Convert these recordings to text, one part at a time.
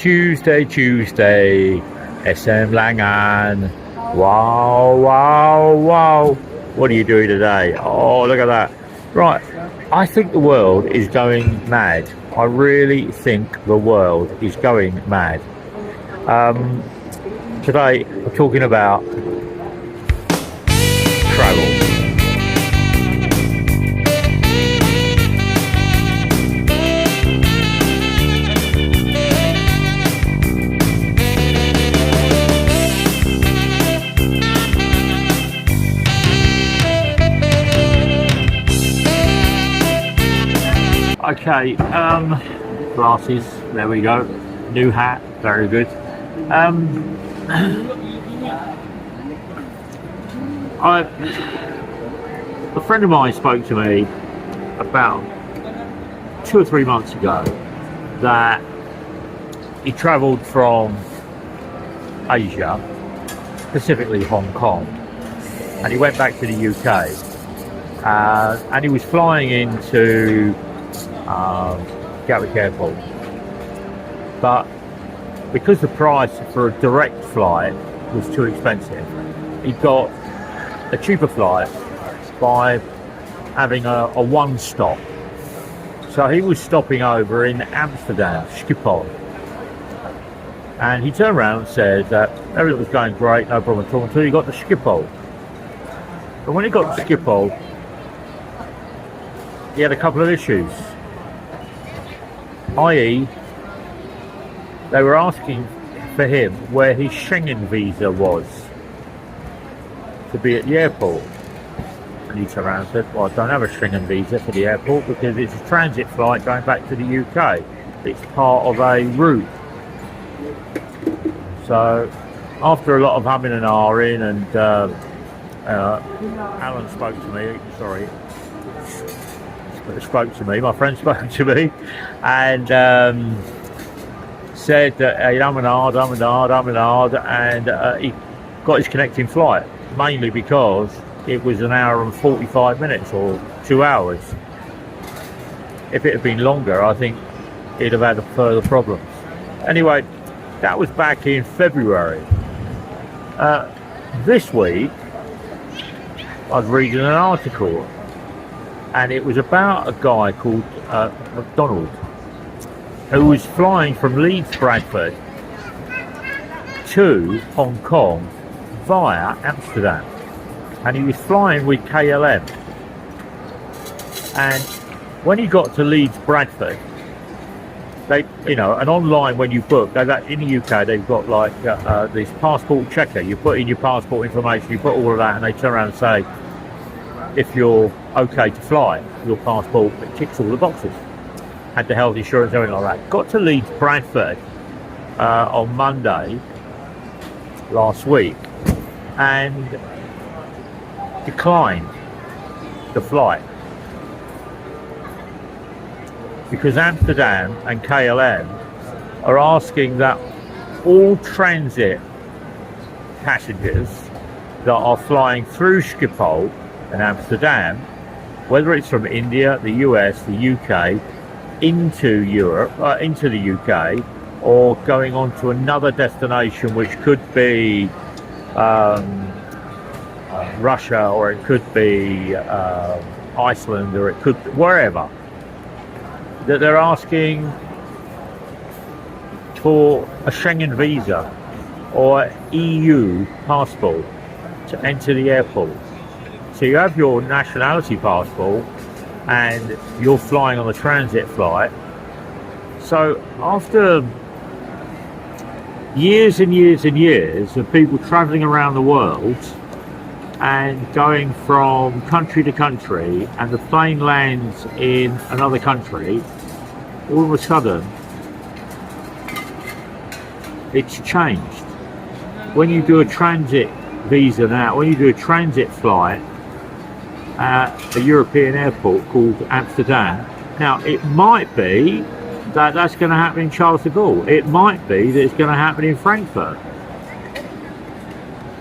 Tuesday, SM Langan. Wow. What are you doing today? Oh, look at that. Right, I think the world is going mad. I really think the world is going mad. Today, we're talking about travel. Okay, glasses, there we go. New hat, very good. A friend of mine spoke to me about 2 or 3 months ago that he travelled from Asia, specifically Hong Kong, and he went back to the UK, and he was flying into Gatwick Airport, but because the price for a direct flight was too expensive, he got a cheaper flight by having a one stop. So he was stopping over in Amsterdam, Schiphol, and he turned around and said that everything was going great, no problem at all, until he got to Schiphol. But when he got to Schiphol, he had a couple of issues, i.e. they were asking for him where his Schengen visa was to be at the airport. And he turned around and said, well, I don't have a Schengen visa for the airport because it's a transit flight going back to the UK. It's part of a route. So after a lot of humming and ahhing, and Alan spoke to me, my friend spoke to me, and said that he hummed and and he got his connecting flight, mainly because it was 1 hour and 45 minutes or 2 hours. If it had been longer, I think he'd have had further problems. Anyway, that was back in February. This week, I was reading an article, and it was about a guy called McDonald, who was flying from Leeds, Bradford to Hong Kong via Amsterdam, and he was flying with KLM. And when he got to Leeds, Bradford, they, and online when you book, in the UK they've got like this passport checker. You put in your passport information, you put all of that, and they turn around and say if you're okay to fly, your passport, it ticks all the boxes. Had the health insurance, everything like that. Got to Leeds, Bradford on Monday last week and declined the flight because Amsterdam and KLM are asking that all transit passengers that are flying through Schiphol in Amsterdam, whether it's from India, the US, the UK, into Europe, into the UK, or going on to another destination, which could be Russia, or it could be Iceland, or it could be wherever, that they're asking for a Schengen visa or EU passport to enter the airport. So you have your nationality passport and you're flying on a transit flight. So after years and years and years of people travelling around the world and going from country to country, and the plane lands in another country, all of a sudden it's changed. When you do a transit visa now, when you do a transit flight at a European airport called Amsterdam, now it might be that that's going to happen in Charles de Gaulle. It might be that it's going to happen in Frankfurt.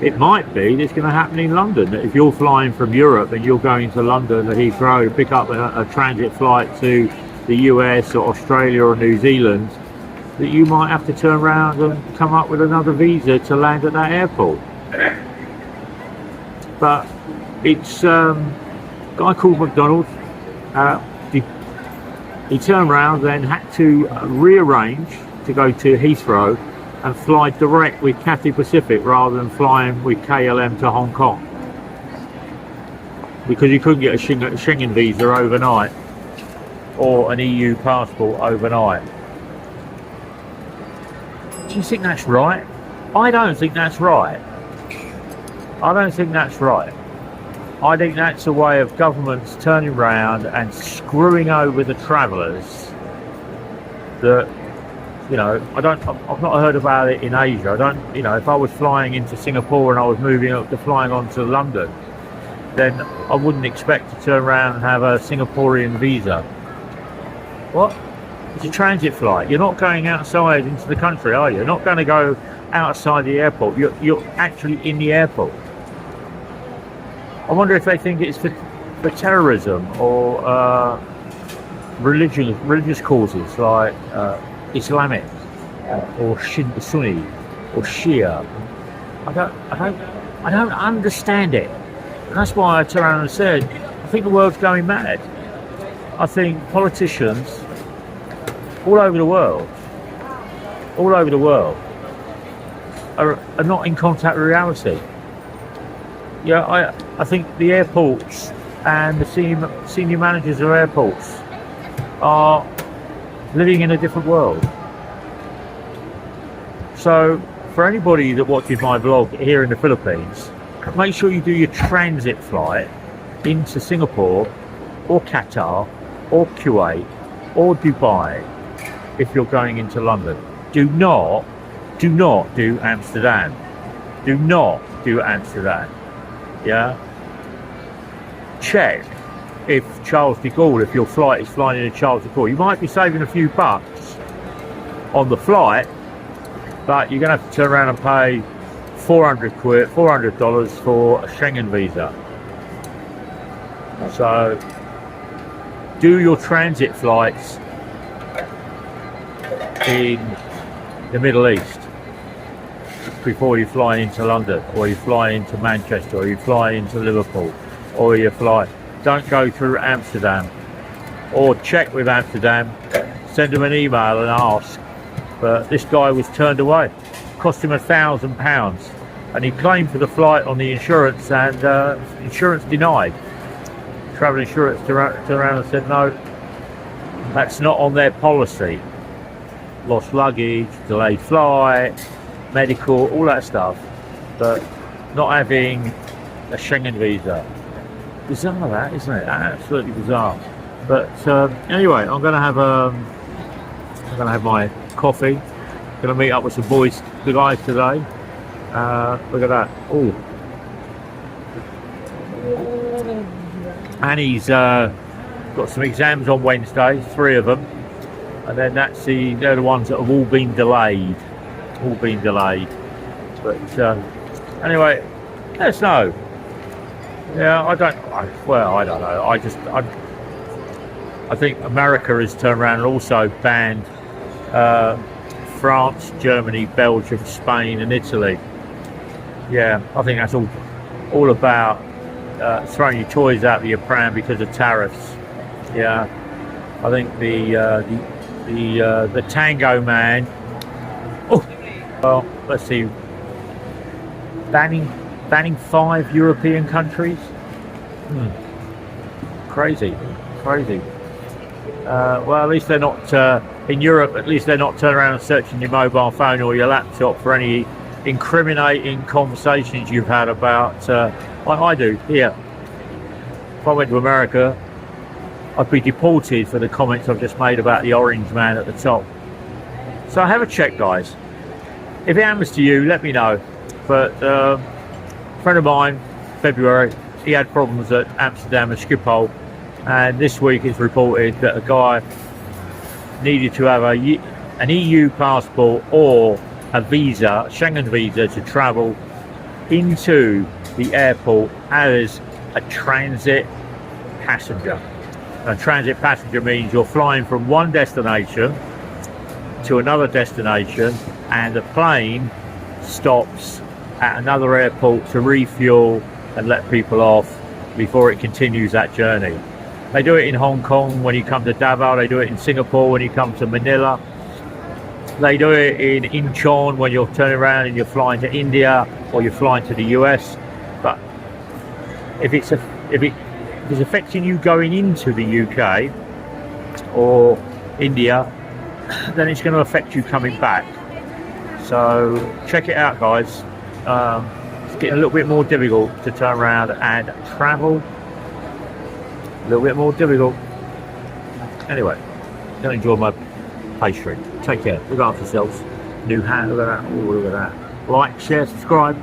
It might be that it's going to happen in London. That if you're flying from Europe and you're going to London at Heathrow to pick up a transit flight to the US or Australia or New Zealand, that you might have to turn around and come up with another visa to land at that airport. But it's a guy called McDonald. He turned around, then had to rearrange to go to Heathrow and fly direct with Cathay Pacific rather than flying with KLM to Hong Kong, because you couldn't get a Schengen visa overnight or an EU passport overnight. Do you think that's right? I don't think that's right. I don't think that's right. I think that's a way of governments turning around and screwing over the travellers that, you know, I've not heard about it in Asia. I don't, you know, if I was flying into Singapore and I was moving up to flying on to London, then I wouldn't expect to turn around and have a Singaporean visa. What? It's a transit flight. You're not going outside into the country, are you? You're not going to go outside the airport. You're actually in the airport. I wonder if they think it's for terrorism or religious causes like Islamic or Sunni or Shia. I don't understand it. And that's why I turned around and said, I think the world's going mad. I think politicians all over the world are not in contact with reality. Yeah, I think the airports and the senior managers of airports are living in a different world. So for anybody that watches my vlog here in the Philippines, make sure you do your transit flight into Singapore or Qatar or Kuwait or Dubai if you're going into London. Do not do Amsterdam. Do not do Amsterdam. Yeah. Check if Charles de Gaulle, if your flight is flying into Charles de Gaulle. You might be saving a few bucks on the flight, but you're going to have to turn around and pay $400 for a Schengen visa. So do your transit flights in the Middle East before you fly into London, or you fly into Manchester, or you fly into Liverpool, or you fly. Don't go through Amsterdam, or check with Amsterdam, send them an email and ask. But this guy was turned away. Cost him £1,000, and he claimed for the flight on the insurance, and insurance denied. Travel insurance turned around and said no, that's not on their policy. Lost luggage, delayed flight, medical, all that stuff, but not having a Schengen visa. Bizarre that, isn't it? Absolutely bizarre. But anyway, I'm gonna have my coffee. Gonna meet up with some the guys today. Look at that. Oh, Annie's got some exams on Wednesday, 3 of them, and then they're the ones that have all been delayed. But anyway, let us know. Yeah, I don't know. I think America has turned around and also banned France, Germany, Belgium, Spain and Italy. Yeah, I think that's all about throwing your toys out of your pram because of tariffs. Yeah, I think the Tango man. Oh, well, let's see. Banning 5 European countries. Crazy. Well, at least they're not in Europe. At least they're not turning around and searching your mobile phone or your laptop for any incriminating conversations you've had about. Like I do here. If I went to America, I'd be deported for the comments I've just made about the orange man at the top. So have a check, guys. If it happens to you, let me know. But a friend of mine, February, he had problems at Amsterdam and Schiphol, and this week it's reported that a guy needed to have an EU passport or a visa, Schengen visa, to travel into the airport as a transit passenger. A transit passenger means you're flying from one destination to another destination, and the plane stops at another airport to refuel and let people off before it continues that journey. They do it in Hong Kong when you come to Davao, they do it in Singapore when you come to Manila, they do it in Incheon when you're turning around and you're flying to India or you're flying to the US. But if it's affecting you going into the UK or India, then it's going to affect you coming back. So check it out, guys. It's getting a little bit more difficult to turn around and travel. A little bit more difficult. Anyway, don't enjoy my pastry. Take care. Look after yourselves. New hat. Look at that. Oh, look at that. Like, share, subscribe.